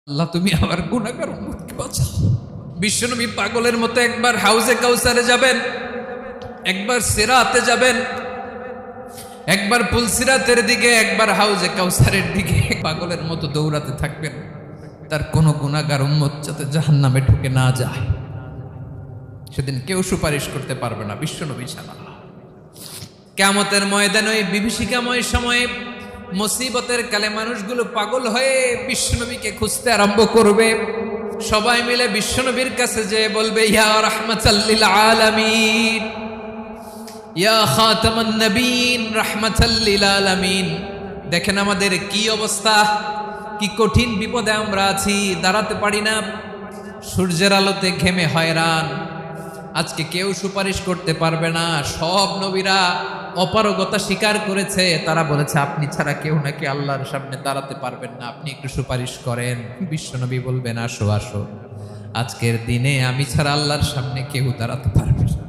আল্লাহ তুমি আমার গুনাহগার উম্মতকে বাঁচাও। বিশ্বনবী পাগলের মতো একবার হাউজে কাউসারে যাবেন, একবার সিরাতে যাবেন, একবার পুলসিরাতের দিকে, একবার হাউজে কাউসারের দিকে পাগলের মতো দৌড়াতে থাকবেন। তার কোনো গুনাহগার উম্মত যাতে জাহান্নামে ঢুকে না যায়। সেদিন কেউ সুপারিশ করতে পারবে না বিশ্বনবী ছাড়া। কিয়ামতের ময়দানে ওই বিভীষিকাময় সময়ে মুসিবতের কালে মানুষগুলো পাগল হয়ে বিশ্বনবীকে খুঁজতে আরম্ভ করবে। সবাই মিলে বিশ্বনবীর কাছে যেয়ে বলবে, ইয়া রাহমাতাল লিল আলামিন, ইয়া খাতামান নবীন, রাহমাতাল লিল আলামিন। দেখেন আমাদের কি অবস্থা, কি কঠিন বিপদে আমরা আছি, দাঁড়াতে পারি না, সূর্যের আলোতে ঘেমে হয়রান। আজকে কেউ সুপারিশ করতে পারবে না। সব নবীরা অপারগতা স্বীকার করেছে, তারা বলেছে আপনি ছাড়া কেউ নাকি আল্লাহর সামনে দাঁড়াতে পারবেন না, আপনি একটু সুপারিশ করেন। বিশ্বনবী বলবেন, আসো আসো, আজকের দিনে আমি ছাড়া আল্লাহর সামনে কেউ দাঁড়াতে পারবে না।